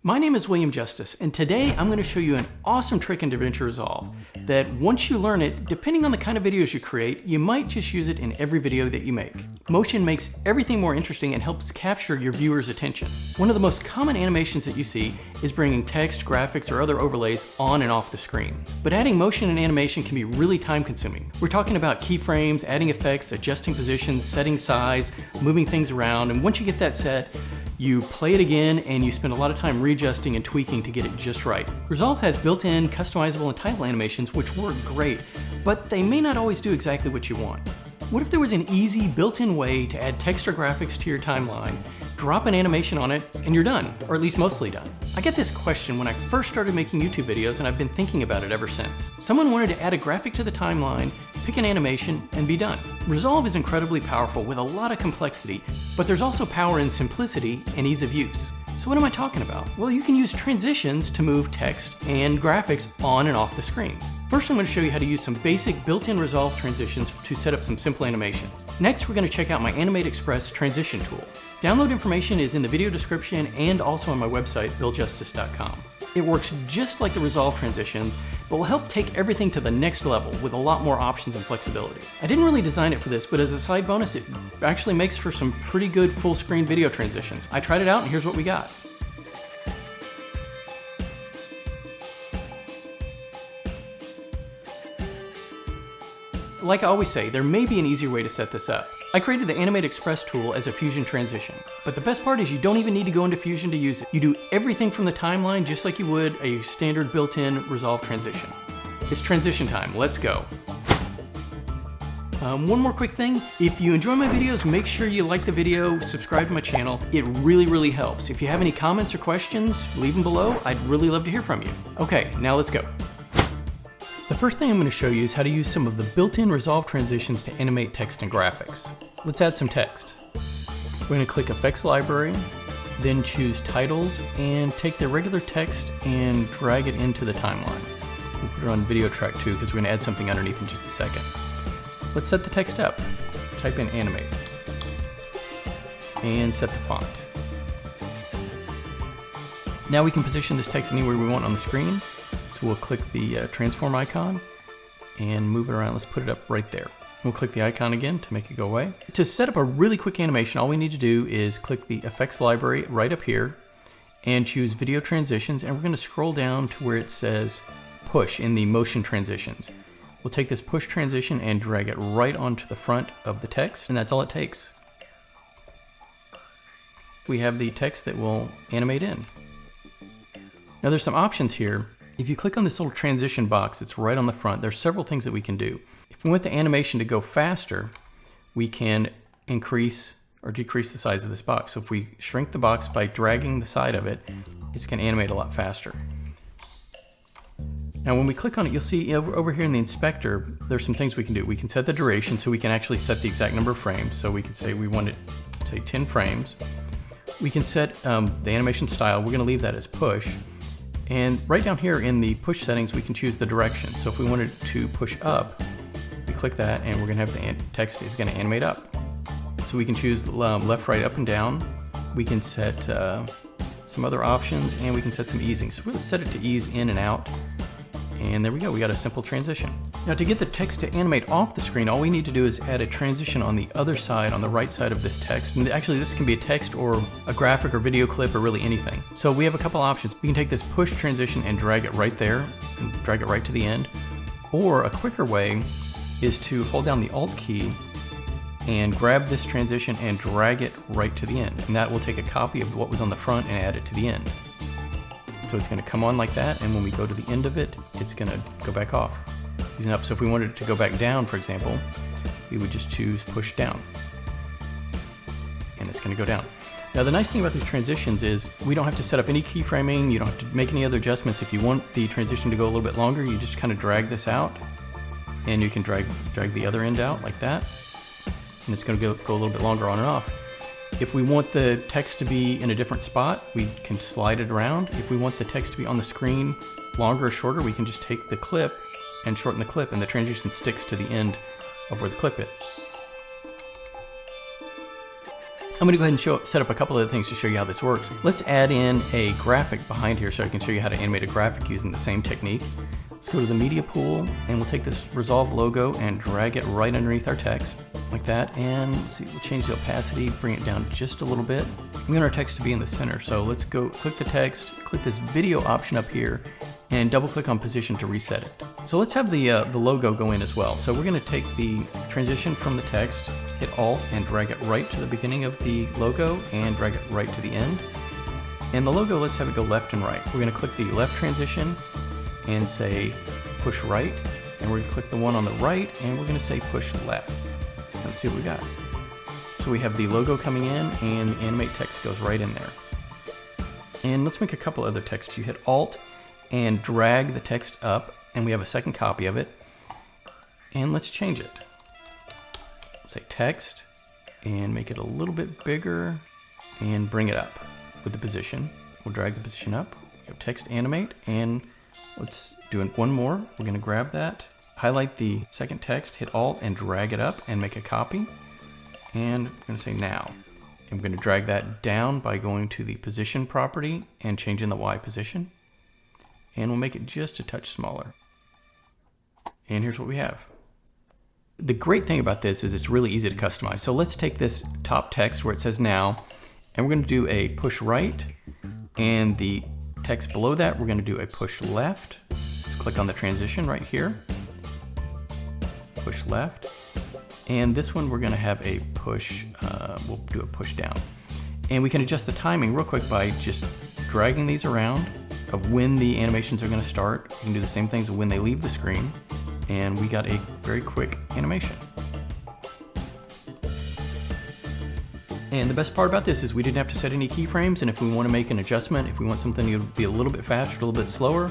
My name is William Justice, and today I'm going to show you an awesome trick in Davinci Resolve that once you learn it, depending on the kind of videos you create, you might just use it in every video that you make. Motion makes everything more interesting and helps capture your viewer's attention. One of the most common animations that you see is bringing text, graphics, or other overlays on and off the screen. But adding motion and animation can be really time consuming. We're talking about keyframes, adding effects, adjusting positions, setting size, moving things around, and once you get that set, you play it again and you spend a lot of time readjusting and tweaking to get it just right. Resolve has built-in customizable and title animations which work great, but they may not always do exactly what you want. What if there was an easy built-in way to add text or graphics to your timeline, drop an animation on it, and you're done, or at least mostly done? I get this question when I first started making YouTube videos, and I've been thinking about it ever since. Someone wanted to add a graphic to the timeline, pick an animation, and be done. Resolve is incredibly powerful with a lot of complexity, but there's also power in simplicity and ease of use. So what am I talking about? Well, you can use transitions to move text and graphics on and off the screen. First, I'm going to show you how to use some basic built-in Resolve transitions to set up some simple animations. Next, we're going to check out my AnimateExpress transition tool. Download information is in the video description and also on my website, BillJustice.com. It works just like the Resolve transitions, but will help take everything to the next level with a lot more options and flexibility. I didn't really design it for this, but as a side bonus, it actually makes for some pretty good full-screen video transitions. I tried it out and here's what we got. Like I always say, there may be an easier way to set this up. I created the AnimateExpress tool as a Fusion transition, but the best part is you don't even need to go into Fusion to use it. You do everything from the timeline just like you would a standard built-in Resolve transition. It's transition time, let's go. One more quick thing, if you enjoy my videos, make sure you like the video, subscribe to my channel. It really helps. If you have any comments or questions, leave them below. I'd really love to hear from you. Okay, now let's go. The first thing I'm going to show you is how to use some of the built-in Resolve transitions to animate text and graphics. Let's add some text. We're going to click Effects Library, then choose Titles, and take the regular text and drag it into the timeline. We'll put it on video track 2 because we're going to add something underneath in just a second. Let's set the text up. Type in Animate and set the font. Now we can position this text anywhere we want on the screen. So we'll click the transform icon and move it around. Let's put it up right there. We'll click the icon again to make it go away. To set up a really quick animation, all we need to do is click the effects library right up here and choose video transitions, and we're going to scroll down to where it says push in the motion transitions. We'll take this push transition and drag it right onto the front of the text, and that's all it takes. We have the text that will animate in. Now there's some options here. If you click on this little transition box that's right on the front, there's several things that we can do. If we want the animation to go faster, we can increase or decrease the size of this box. So if we shrink the box by dragging the side of it, it's going to animate a lot faster. Now when we click on it, you'll see over here in the inspector, there's some things we can do. We can set the duration so we can actually set the exact number of frames. So we can say we want it, say 10 frames. We can set the animation style. We're going to leave that as push. And right down here in the push settings, we can choose the direction. So if we wanted to push up, we click that and we're gonna have the text is gonna animate up. So we can choose left, right, up, and down. We can set some other options, and we can set some easing. So we're gonna set it to ease in and out. And there we go, we got a simple transition. Now to get the text to animate off the screen, all we need to do is add a transition on the other side, on the right side of this text. And actually this can be a text or a graphic or video clip or really anything. So we have a couple options. We can take this push transition and drag it right there, and drag it right to the end. Or a quicker way is to hold down the Alt key and grab this transition and drag it right to the end. And that will take a copy of what was on the front and add it to the end. So it's going to come on like that, and when we go to the end of it, it's going to go back off. Using up. So if we wanted it to go back down, for example, we would just choose push down, and it's going to go down. Now the nice thing about these transitions is we don't have to set up any keyframing. You don't have to make any other adjustments. If you want the transition to go a little bit longer, you just kind of drag this out, and you can drag the other end out like that, and it's going to go a little bit longer on and off. If we want the text to be in a different spot, we can slide it around. If we want the text to be on the screen longer or shorter, we can just take the clip and shorten the clip, and the transition sticks to the end of where the clip is. I'm going to go ahead and set up a couple other things to show you how this works. Let's add in a graphic behind here so I can show you how to animate a graphic using the same technique. Let's go to the media pool and we'll take this resolve logo and drag it right underneath our text like that. And let's see, we'll change the opacity, bring it down just a little bit. We want our text to be in the center. So let's go click the text, click this video option up here and double click on position to reset it. So let's have the logo go in as well. So we're going to take the transition from the text, hit Alt and drag it right to the beginning of the logo and drag it right to the end. And the logo, let's have it go left and right. We're going to click the left transition and say push right, and we're going to click the one on the right and we're going to say push left. Let's see what we got. So we have the logo coming in and the animate text goes right in there. And let's make a couple other texts. You hit Alt and drag the text up and we have a second copy of it. And let's change it. Say text and make it a little bit bigger and bring it up with the position. We'll drag the position up. We have text animate and let's do one more. We're going to grab that, highlight the second text, hit Alt and drag it up and make a copy. And I'm going to say now. And we're going to drag that down by going to the position property and changing the Y position. And we'll make it just a touch smaller. And here's what we have. The great thing about this is it's really easy to customize. So let's take this top text where it says now, and we're going to do a push right, and the text below that we're going to do a push left. Let's click on the transition right here, push left, and this one we're going to have a push, we'll do a push down. And we can adjust the timing real quick by just dragging these around of when the animations are going to start. You can do the same things when they leave the screen, and we got a very quick animation. And the best part about this is we didn't have to set any keyframes, and if we want to make an adjustment, if we want something to be a little bit faster, a little bit slower,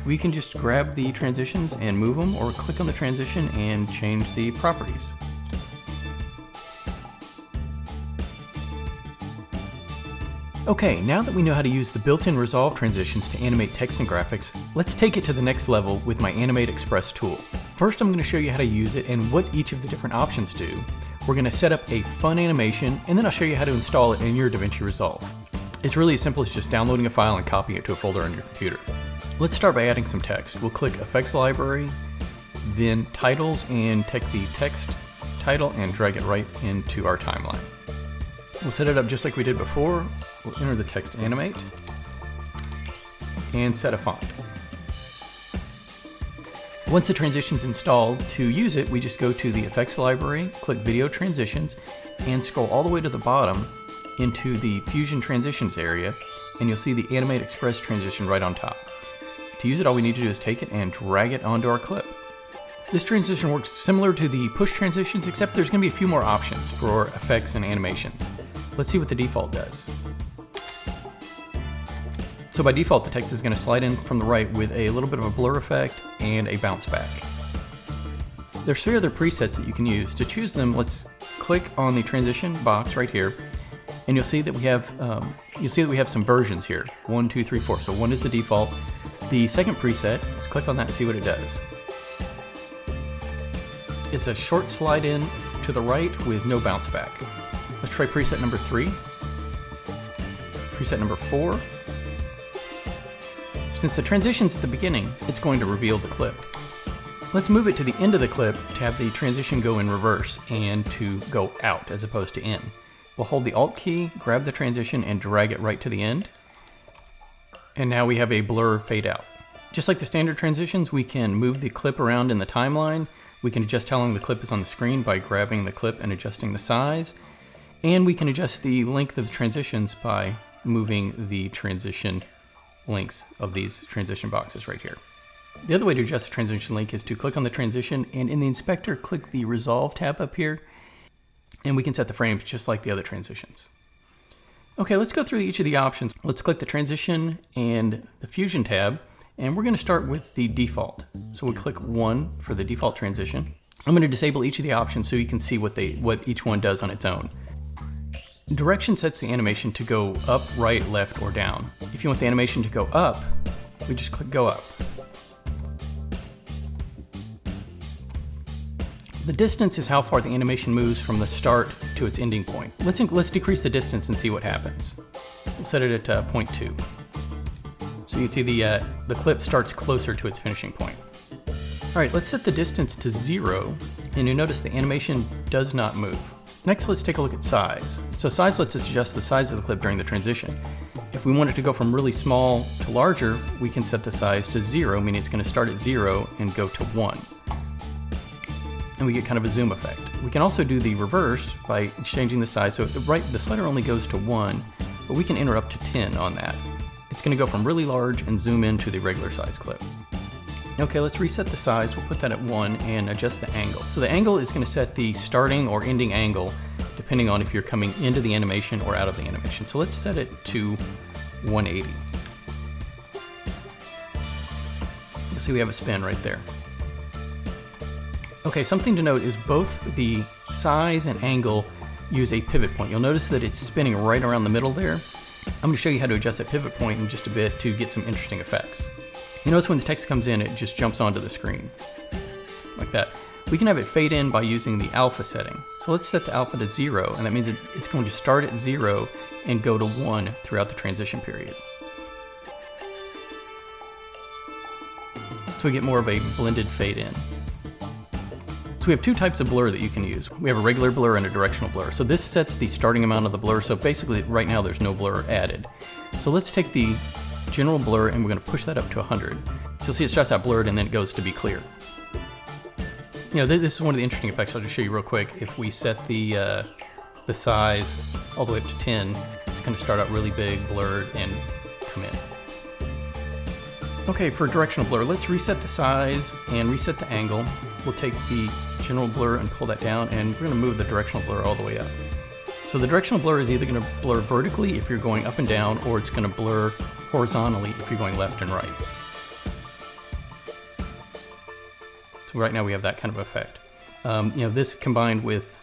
we can just grab the transitions and move them, or click on the transition and change the properties. Okay, now that we know how to use the built-in resolve transitions to animate text and graphics, let's take it to the next level with my Animate Express tool. First, I'm going to show you how to use it and what each of the different options do. We're going to set up a fun animation, and then I'll show you how to install it in your Davinci Resolve. It's really as simple as just downloading a file and copying it to a folder on your computer. Let's start by adding some text. We'll click Effects Library, then Titles, and take the text title and drag it right into our timeline. We'll set it up just like we did before. We'll enter the text Animate and set a font. Once the transition's installed, to use it, we just go to the Effects Library, click Video Transitions, and scroll all the way to the bottom into the Fusion Transitions area, and you'll see the Animate Express transition right on top. To use it, all we need to do is take it and drag it onto our clip. This transition works similar to the push transitions, except there's going to be a few more options for effects and animations. Let's see what the default does. So by default, the text is going to slide in from the right with a little bit of a blur effect and a bounce back. There's 3 other presets that you can use. To choose them, let's click on the transition box right here, and you'll see that we have some versions here. 1, 2, 3, 4. So 1 is the default. The second preset, let's click on that and see what it does. It's a short slide in to the right with no bounce back. Let's try preset number 3. Preset number 4. Since the transition's at the beginning, it's going to reveal the clip. Let's move it to the end of the clip to have the transition go in reverse and to go out as opposed to in. We'll hold the Alt key, grab the transition, and drag it right to the end. And now we have a blur fade out. Just like the standard transitions, we can move the clip around in the timeline. We can adjust how long the clip is on the screen by grabbing the clip and adjusting the size. And we can adjust the length of the transitions by moving the transition lengths of these transition boxes right here. The other way to adjust the transition length is to click on the transition, and in the inspector, click the Resolve tab up here, and we can set the frames just like the other transitions. Okay, let's go through each of the options. Let's click the transition and the Fusion tab, and we're going to start with the default. So we'll click 1 for the default transition. I'm going to disable each of the options so you can see what each one does on its own. Direction sets the animation to go up, right, left, or down. If you want the animation to go up, we just click Go Up. The distance is how far the animation moves from the start to its ending point. Let's decrease the distance and see what happens. We'll set it at 0.2. So you can see the clip starts closer to its finishing point. All right, let's set the distance to 0, and you'll notice the animation does not move. Next, let's take a look at size. So size lets us adjust the size of the clip during the transition. If we want it to go from really small to larger, we can set the size to 0, meaning it's going to start at 0 and go to 1. And we get kind of a zoom effect. We can also do the reverse by changing the size. So the slider only goes to 1, but we can enter up to 10 on that. It's going to go from really large and zoom into the regular size clip. Okay, let's reset the size. We'll put that at 1 and adjust the angle. So the angle is going to set the starting or ending angle depending on if you're coming into the animation or out of the animation. So let's set it to 180. You'll see we have a spin right there. Okay, something to note is both the size and angle use a pivot point. You'll notice that it's spinning right around the middle there. I'm going to show you how to adjust that pivot point in just a bit to get some interesting effects. You notice when the text comes in, it just jumps onto the screen, like that. We can have it fade in by using the alpha setting. So let's set the alpha to 0, and that means it's going to start at 0 and go to 1 throughout the transition period. So we get more of a blended fade in. So we have two types of blur that you can use. We have a regular blur and a directional blur. So this sets the starting amount of the blur. So basically right now there's no blur added. So let's take the general blur and we're going to push that up to 100. So you'll see it starts out blurred and then it goes to be clear. You know, this is one of the interesting effects. I'll just show you real quick. If we set the size all the way up to 10, it's going to start out really big, blurred, and come in. Okay, for directional blur, let's reset the size and reset the angle. We'll take the general blur and pull that down, and we're going to move the directional blur all the way up. So the directional blur is either going to blur vertically if you're going up and down, or it's going to blur horizontally if you're going left and right. So right now we have that kind of effect. You know, this combined with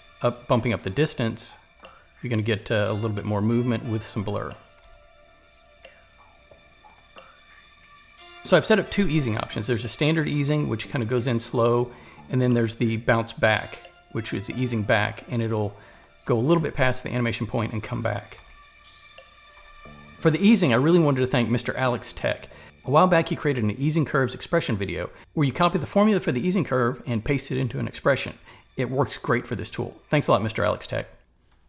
bumping up the distance, you're going to get a little bit more movement with some blur. So I've set up two easing options. There's a standard easing, which kind of goes in slow, and then there's the bounce back, which is easing back, and it'll go a little bit past the animation point and come back. For the easing, I really wanted to thank Mr. Alex Tech. A while back, he created an easing curves expression video where you copy the formula for the easing curve and paste it into an expression. It works great for this tool. Thanks a lot, Mr. Alex Tech.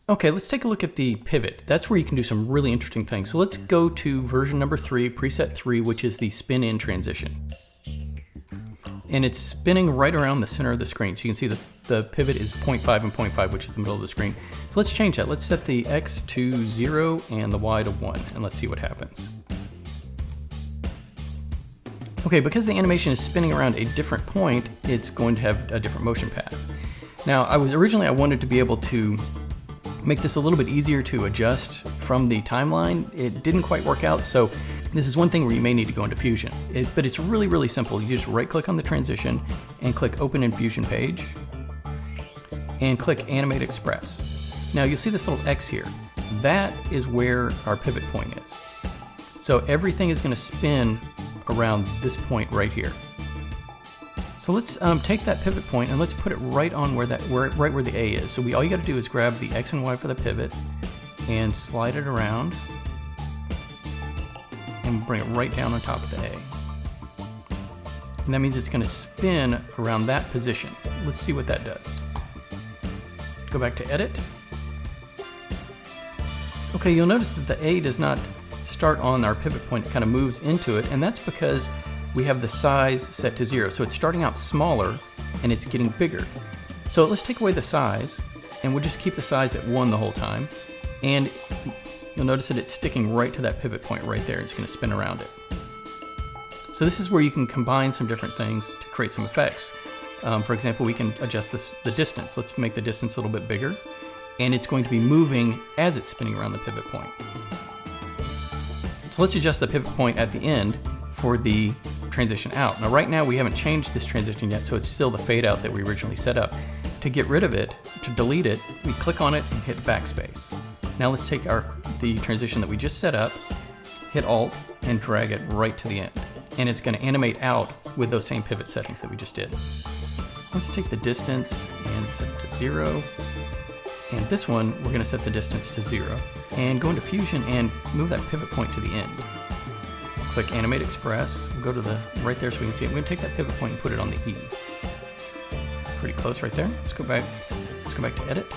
Okay, let's take a look at the pivot. That's where you can do some really interesting things. So let's go to version number 3, preset 3, which is the spin in transition. And it's spinning right around the center of the screen. So you can see the pivot is 0.5 and 0.5, which is the middle of the screen. So let's change that. Let's set the X to 0 and the Y to 1, and let's see what happens. Okay, because the animation is spinning around a different point, it's going to have a different motion path. Now, originally I wanted to be able to make this a little bit easier to adjust from the timeline. It didn't quite work out, so this is one thing where you may need to go into Fusion. But it's really, really simple. You just right-click on the transition and click Open in Fusion Page, and click Animate Express. Now you'll see this little X here. That is where our pivot point is. So everything is going to spin around this point right here. So let's take that pivot point and let's put it right on right where the A is. So all you got to do is grab the X and Y for the pivot and slide it around and bring it right down on top of the A. And that means it's going to spin around that position. Let's see what that does. Go back to Edit. Okay, you'll notice that the A does not start on our pivot point. It kind of moves into it, and that's because we have the size set to 0. So it's starting out smaller and it's getting bigger. So let's take away the size and we'll just keep the size at 1 the whole time. And you'll notice that it's sticking right to that pivot point right there. It's going to spin around it. So this is where you can combine some different things to create some effects. For example, we can adjust the distance. Let's make the distance a little bit bigger, and it's going to be moving as it's spinning around the pivot point. So let's adjust the pivot point at the end for the transition out. Now right now we haven't changed this transition yet, so it's still the fade out that we originally set up. To get rid of it, to delete it, we click on it and hit backspace. Now let's take the transition that we just set up, hit Alt, and drag it right to the end. And it's going to animate out with those same pivot settings that we just did. Let's take the distance and set it to 0. And this one, we're going to set the distance to 0. And go into Fusion and move that pivot point to the end. Click Animate Express. We'll go to the right there so we can see it. We're going to take that pivot point and put it on the E. Pretty close right there. Let's go back to Edit.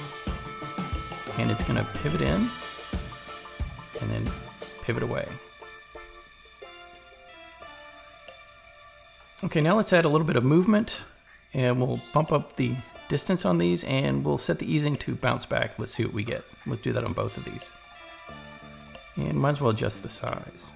And it's going to pivot in and then pivot away. Okay, now let's add a little bit of movement, and we'll bump up the distance on these, and we'll set the easing to bounce back. Let's see what we get. Let's do that on both of these. And might as well adjust the size.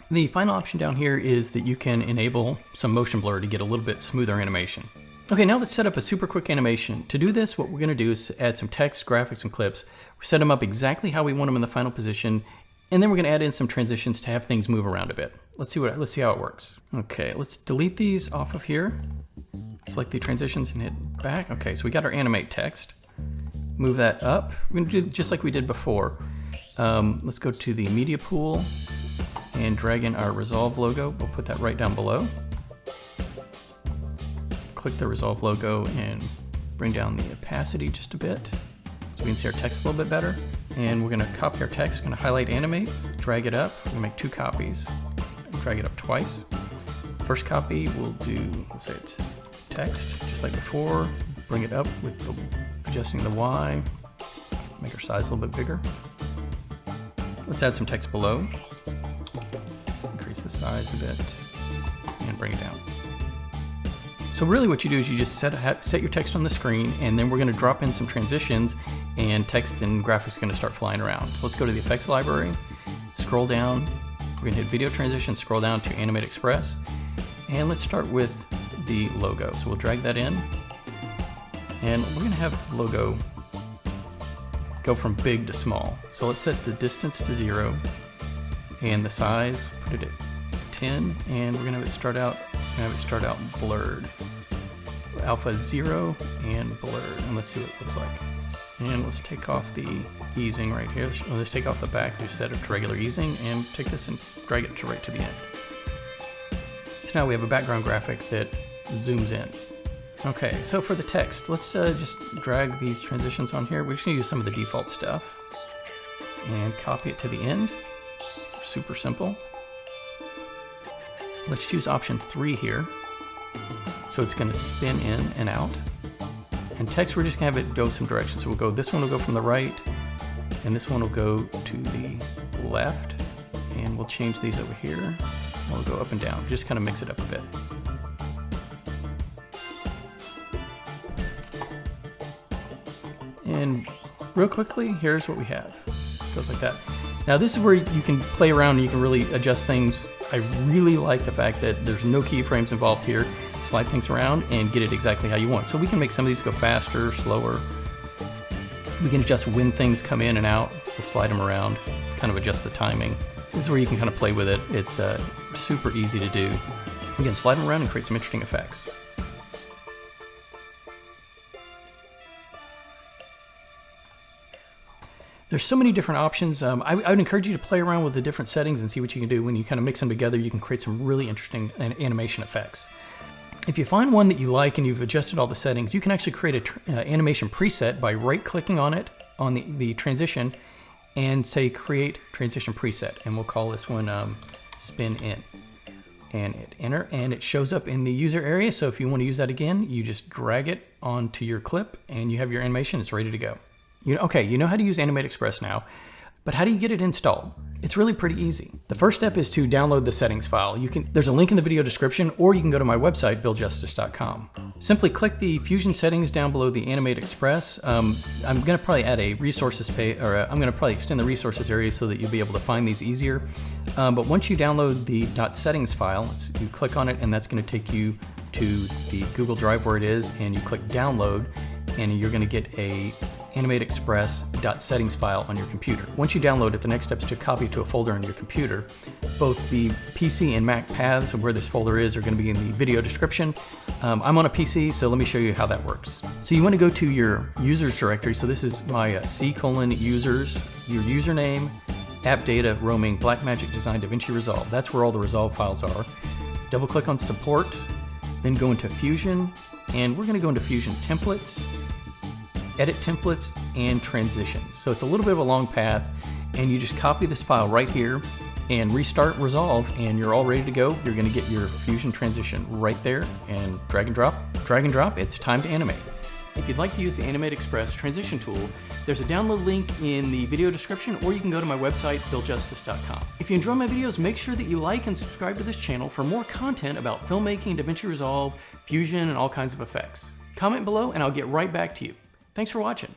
The final option down here is that you can enable some motion blur to get a little bit smoother animation. Okay, now let's set up a super quick animation. To do this, what we're going to do is add some text, graphics, and clips. We set them up exactly how we want them in the final position, and then we're going to add in some transitions to have things move around a bit. Let's see how it works. Okay, let's delete these off of here. Select the transitions and hit back. Okay, so we got our animate text. Move that up. We're going to do just like we did before. Let's go to the media pool and drag in our resolve logo. We'll put that right down below. Click the resolve logo and bring down the opacity just a bit so we can see our text a little bit better. And we're going to copy our text. We're going to highlight animate, drag it up. We're going to make 2 copies. Drag it up twice. First copy we'll do, let's say it's text, just like before. Bring it up with adjusting the Y. Make our size a little bit bigger. Let's add some text below. Increase the size a bit and bring it down. So really what you do is you just set your text on the screen, and then we're going to drop in some transitions, and text and graphics are going to start flying around. So let's go to the effects library, scroll down, we're going to hit video transition, scroll down to Animate Express, and let's start with the logo. So we'll drag that in, and we're going to have the logo go from big to small. So let's set the distance to 0 and the size, put it at 10, and we're going to have it start out blurred. Alpha 0 and blurred, and let's see what it looks like. And let's take off the easing right here. So let's take off the back, just set it to regular easing, and take this and drag it right to the end. So now we have a background graphic that zooms in. Okay, so for the text, let's just drag these transitions on here. We're just gonna use some of the default stuff and copy it to the end. Super simple. Let's choose option 3 here. So it's going to spin in and out. And text, we're just going to have it go some direction. So this one will go from the right, and this one will go to the left. And we'll change these over here. We'll go up and down, just kind of mix it up a bit. And real quickly, here's what we have. It goes like that. Now this is where you can play around and you can really adjust things. I really like the fact that there's no keyframes involved here. Slide things around and get it exactly how you want. So we can make some of these go faster, slower. We can adjust when things come in and out. We'll slide them around, kind of adjust the timing. This is where you can kind of play with it. It's super easy to do. Again, slide them around and create some interesting effects. There's so many different options. I would encourage you to play around with the different settings and see what you can do. When you kind of mix them together, you can create some really interesting animation effects. If you find one that you like and you've adjusted all the settings, you can actually create an animation preset by right-clicking on it, on the transition, and say create transition preset. And we'll call this one spin in. And hit enter, and it shows up in the user area. So if you want to use that again, you just drag it onto your clip and you have your animation. It's ready to go. Okay, you know how to use Animate Express now, but how do you get it installed? It's really pretty easy. The first step is to download the settings file. There's a link in the video description, or you can go to my website, BillJustice.com. Simply click the Fusion settings down below the Animate Express. I'm gonna probably add a resources page, or I'm gonna probably extend the resources area so that you'll be able to find these easier. But once you download the .settings file, you click on it, and that's gonna take you to the Google Drive where it is, and you click download, and you're gonna get a AnimateExpress.settings file on your computer. Once you download it, the next step is to copy it to a folder on your computer. Both the PC and Mac paths of where this folder is are going to be in the video description. I'm on a PC, so let me show you how that works. So you want to go to your users directory. So this is my C:users, your username, AppData, roaming, Blackmagic, Design, Davinci, Resolve. That's where all the Resolve files are. Double click on support, then go into Fusion, and we're gonna go into Fusion templates, edit templates, and transitions. So it's a little bit of a long path, and you just copy this file right here and restart Resolve, and you're all ready to go. You're gonna get your Fusion transition right there, and drag and drop, it's time to animate. If you'd like to use the Animate Express transition tool, there's a download link in the video description, or you can go to my website, billjustice.com. If you enjoy my videos, make sure that you like and subscribe to this channel for more content about filmmaking, DaVinci Resolve, Fusion, and all kinds of effects. Comment below and I'll get right back to you. Thanks for watching.